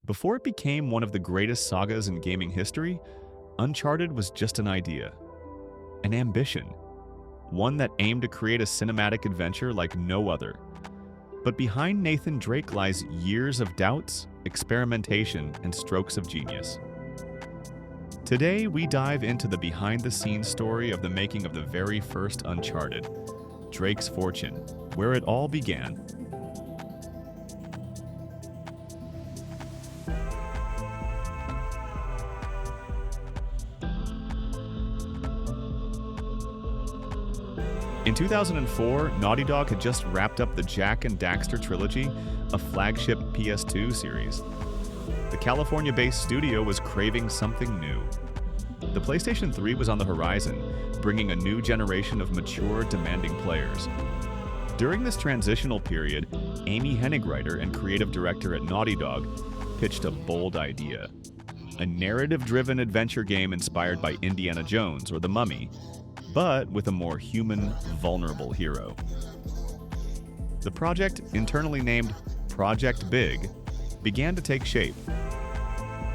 Before it became one of the greatest sagas in gaming history, Uncharted was just an idea, an ambition, one that aimed to create a cinematic adventure like no other. But behind Nathan Drake lies years of doubts, experimentation, and strokes of genius. Today, we dive into the behind-the-scenes story of the making of the very first Uncharted, Drake's Fortune, where it all began. In 2004, Naughty Dog had just wrapped up the Jak and Daxter trilogy, a flagship PS2 series. The California-based studio was craving something new. The PlayStation 3 was on the horizon, bringing a new generation of mature, demanding players. During this transitional period, Amy Hennig, writer and creative director at Naughty Dog, pitched a bold idea. A narrative-driven adventure game inspired by Indiana Jones or The Mummy, but with a more human, vulnerable hero. The project, internally named Project Big, began to take shape.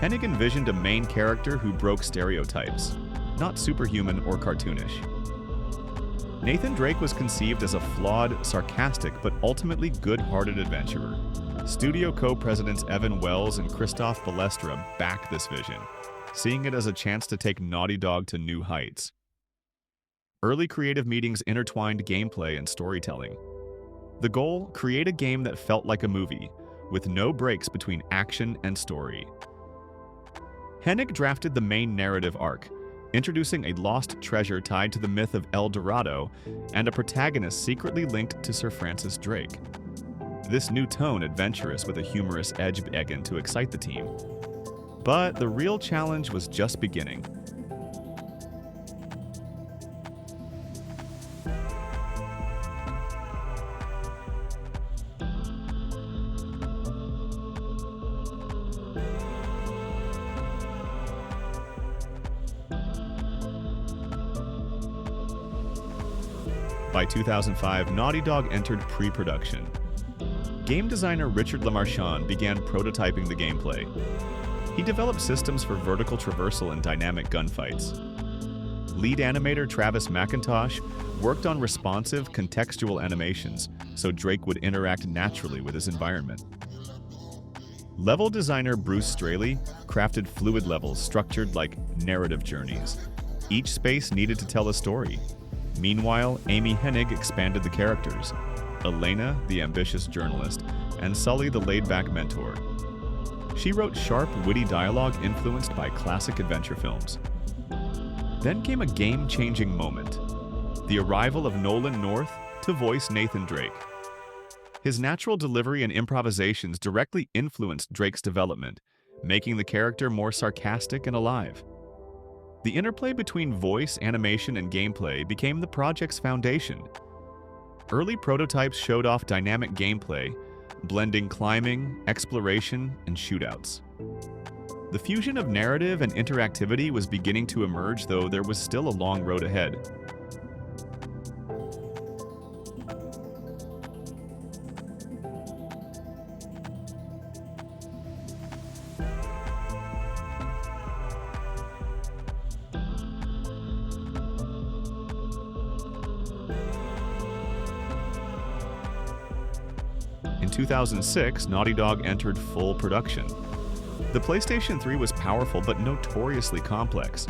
Hennig envisioned a main character who broke stereotypes, not superhuman or cartoonish. Nathan Drake was conceived as a flawed, sarcastic, but ultimately good-hearted adventurer. Studio co-presidents Evan Wells and Christoph Balestra backed this vision, seeing it as a chance to take Naughty Dog to new heights. Early creative meetings intertwined gameplay and storytelling. The goal: create a game that felt like a movie, with no breaks between action and story. Hennig drafted the main narrative arc, introducing a lost treasure tied to the myth of El Dorado and a protagonist secretly linked to Sir Francis Drake. This new tone, adventurous with a humorous edge, began to excite the team. But the real challenge was just beginning. By 2005, Naughty Dog entered pre-production. Game designer Richard LaMarchand began prototyping the gameplay. He developed systems for vertical traversal and dynamic gunfights. Lead animator Travis McIntosh worked on responsive, contextual animations so Drake would interact naturally with his environment. Level designer Bruce Straley crafted fluid levels structured like narrative journeys. Each space needed to tell a story. Meanwhile, Amy Hennig expanded the characters: Elena, the ambitious journalist, and Sully, the laid-back mentor. She wrote sharp, witty dialogue influenced by classic adventure films. Then came a game-changing moment: the arrival of Nolan North to voice Nathan Drake. His natural delivery and improvisations directly influenced Drake's development, making the character more sarcastic and alive. The interplay between voice, animation, and gameplay became the project's foundation. Early prototypes showed off dynamic gameplay, blending climbing, exploration, and shootouts. The fusion of narrative and interactivity was beginning to emerge, though there was still a long road ahead. In 2006, Naughty Dog entered full production. The PlayStation 3 was powerful but notoriously complex.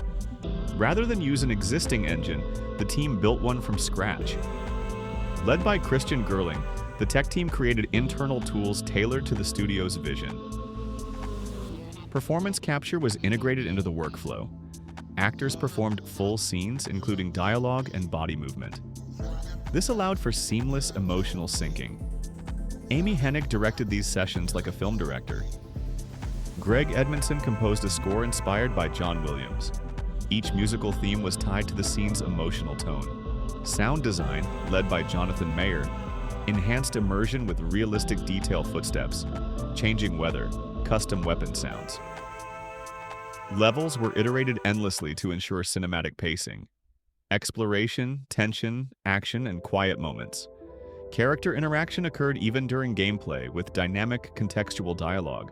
Rather than use an existing engine, the team built one from scratch. Led by Christian Gerling, the tech team created internal tools tailored to the studio's vision. Performance capture was integrated into the workflow. Actors performed full scenes, including dialogue and body movement. This allowed for seamless emotional syncing. Amy Hennig directed these sessions like a film director. Greg Edmondson composed a score inspired by John Williams. Each musical theme was tied to the scene's emotional tone. Sound design, led by Jonathan Mayer, enhanced immersion with realistic detail footsteps, changing weather, custom weapon sounds. Levels were iterated endlessly to ensure cinematic pacing. Exploration, tension, action, and quiet moments. Character interaction occurred even during gameplay, with dynamic, contextual dialogue.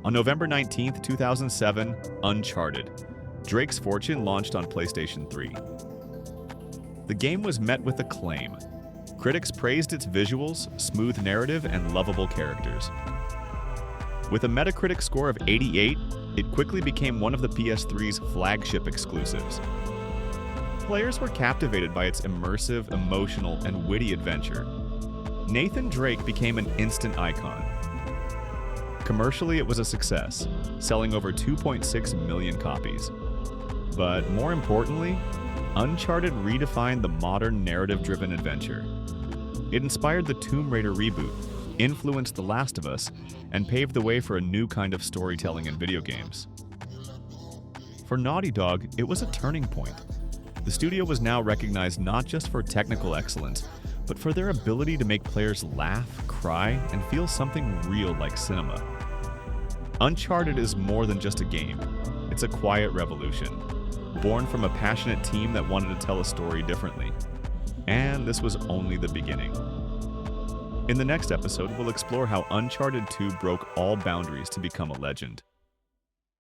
On November 19, 2007, Uncharted. Drake's Fortune launched on PlayStation 3. The game was met with acclaim. Critics praised its visuals, smooth narrative, and lovable characters. With a Metacritic score of 88, it quickly became one of the PS3's flagship exclusives. Players were captivated by its immersive, emotional, and witty adventure. Nathan Drake became an instant icon. Commercially, it was a success, selling over 2.6 million copies. But more importantly, Uncharted redefined the modern narrative-driven adventure. It inspired the Tomb Raider reboot, influenced The Last of Us, and paved the way for a new kind of storytelling in video games. For Naughty Dog, it was a turning point. The studio was now recognized not just for technical excellence, but for their ability to make players laugh, cry, and feel something real like cinema. Uncharted is more than just a game. It's a quiet revolution, born from a passionate team that wanted to tell a story differently. And this was only the beginning. In the next episode, we'll explore how Uncharted 2 broke all boundaries to become a legend.